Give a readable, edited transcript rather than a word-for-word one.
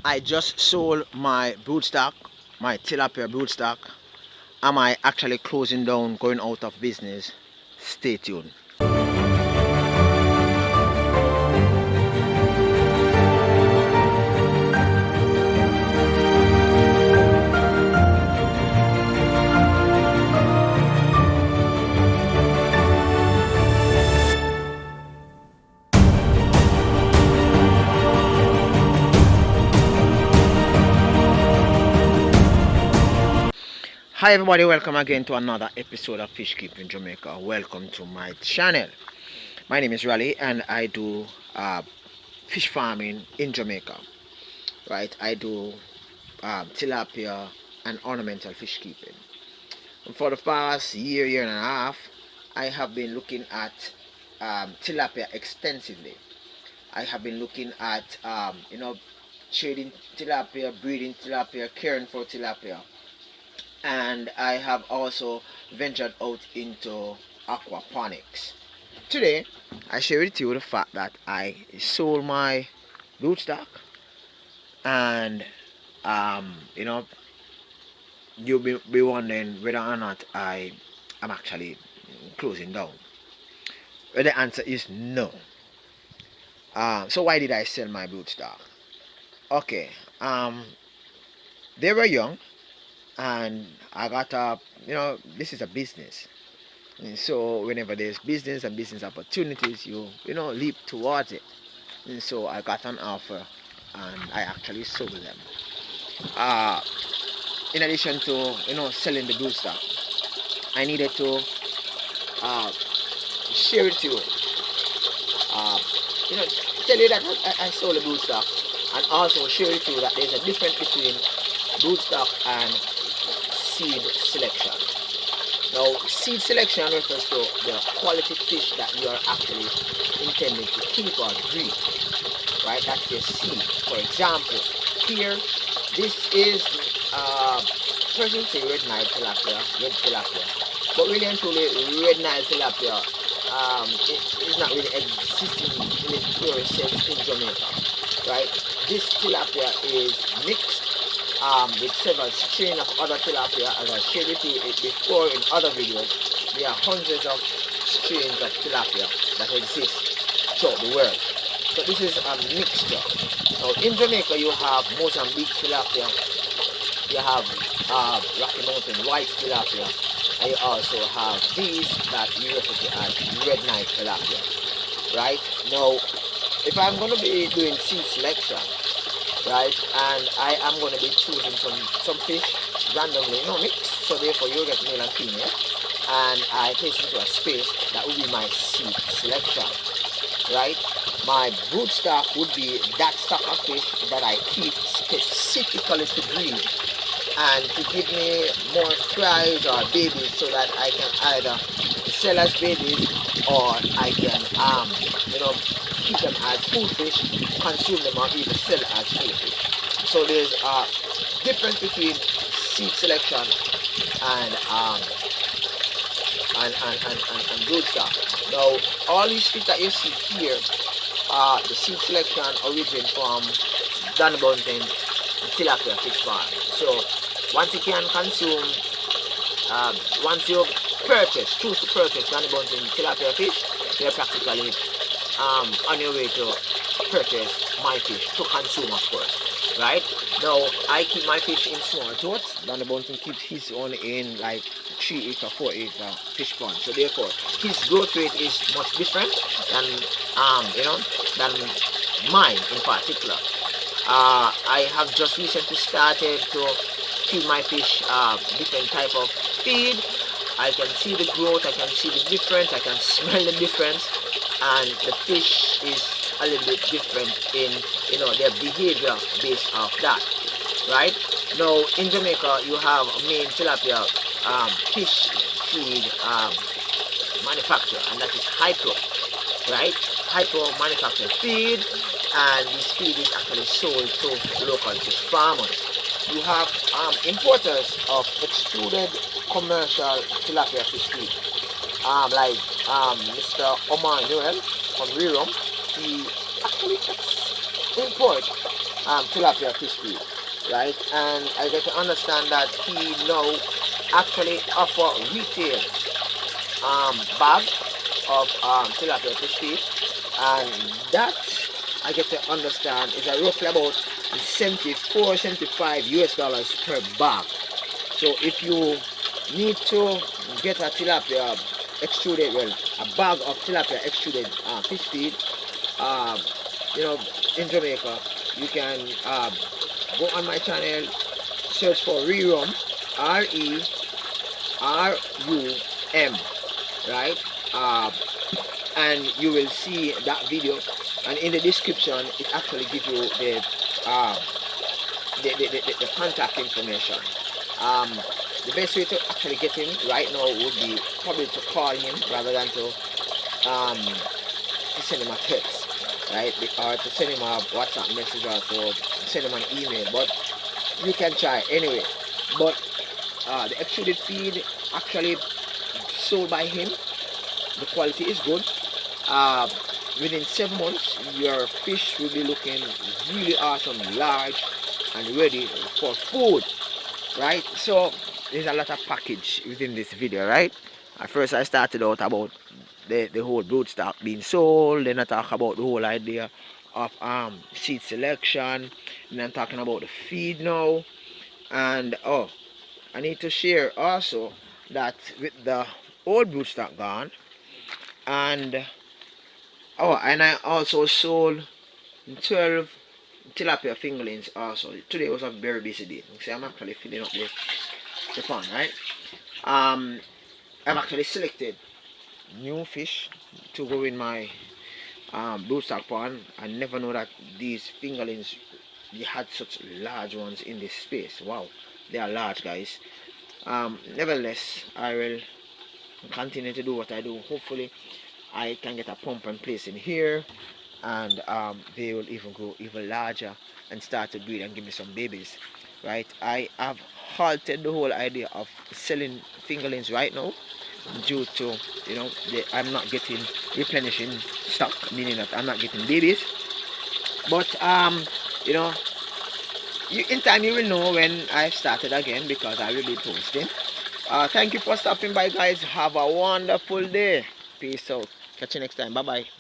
I just sold my broodstock, my tilapia broodstock. Am I actually closing down, going out of business? Stay tuned. Hi everybody, welcome again to another episode of Fish Keeping Jamaica. Welcome to my channel. My name is Raleigh and I do fish farming in Jamaica. Right, I do tilapia and ornamental fish keeping. And for the past year and a half, I have been looking at tilapia extensively. I have been looking at trading tilapia, breeding tilapia, caring for tilapia, and I have also ventured out into aquaponics. Today, I share with you the fact that I sold my rootstock, and um, you know, you'll be wondering whether or not I am actually closing down. Well, the answer is no. So why did I sell my rootstock? Okay, they were young, and I got up. This is a business. And so whenever there's business and business opportunities, you leap towards it. And so I got an offer, and I actually sold them. Uh, in addition to selling the blue stock, I needed to share it to you. Uh, you know, tell you that I sold the blue stock, and also share it to you that there's a difference between blue stock and seed selection. Now, seed selection refers to the quality fish that you are actually intending to keep or breed, right? That's your seed. For example, here, this is person say red Nile tilapia, red tilapia, but really and truly, red Nile tilapia it is not really existing in its pure sense in Jamaica, right? This tilapia is mixed with several strains of other tilapia. As I shared with you before in other videos, there are hundreds of strains of tilapia that exist throughout the world. So this is a mixture. Now in Jamaica you have Mozambique tilapia, you have Rocky Mountain white tilapia, and you also have these that you refer to as red Nile tilapia. Right? Now, if I'm going to be doing seed selection, right, and I am going to be choosing some fish randomly, mixed, so therefore you get male and female, and I place into a space, that would be my seed selection, right? My broodstock would be that stock of fish that I keep specifically to breed and to give me more fries or babies, so that I can either sell as babies, or I can keep them as food fish, consume them, or even sell as food fish. So there's a difference between seed selection and broodstock. Now all these fish that you see here, the seed selection origin from Dunbountain Tilapia Fish Farm. So once you can consume, once you choose to purchase Dunbountain Tilapia fish, you're practically on your way to purchase my fish to consume, of course. Right? Now I keep my fish in small totes. Dunbountain keeps his own in like 3-acre, 4-acre fish pond. So therefore his growth rate is much different than than mine in particular. I have just recently started to feed my fish different type of feed. I can see the growth, I can see the difference, I can smell the difference, and the fish is a little bit different in their behavior based off that. Right? Now in Jamaica you have a main tilapia fish feed manufacturer, and that is Hypro. Right? Hypro manufacturer feed, and this feed is actually sold to local fish farmers. You have importers of extruded commercial tilapia fish feed, like Mr. Omar Noel from Rerum. He actually import tilapia fish feed, right? And I get to understand that he now actually offer retail bag of tilapia fish feed, and that I get to understand is roughly about 74, 75 US dollars per bag. So if you need to get a tilapia extruded, well, a bag of tilapia extruded fish feed, um, you know, in Jamaica, you can go on my channel, search for Rerum, RERUM, right? And you will see that video. And in the description, it actually gives you uh, the contact information. Um, the best way to actually get him right now would be probably to call him rather than to send him a text, right? Or to send him a WhatsApp message or to send him an email. But you can try anyway. But the extruded feed actually sold by him. The quality is good. Uh, Within 7 months, your fish will be looking really awesome, large, and ready for food, right? So there's a lot of package within this video, right? At first I started out about the whole broodstock being sold, then I talk about the whole idea of seed selection, and I'm talking about the feed now. And oh, I need to share also that with the old broodstock gone, and oh, and I also sold 12 tilapia fingerlings also. Today was a very busy day. See, I'm actually filling up the pond, right? I've actually selected new fish to go in my broodstock pond. I never know that these fingerlings, they had such large ones in this space. Wow, they are large, guys. Nevertheless, I will continue to do what I do. Hopefully I can get a pump and place in here, and they will even grow even larger and start to breed and give me some babies, right? I have halted the whole idea of selling fingerlings right now due to, you know, I'm not getting replenishing stock, meaning that I'm not getting babies. But you know, in time you will know when I started again, because I will be posting. Thank you for stopping by, guys. Have a wonderful day. Peace out. Catch you next time. Bye bye.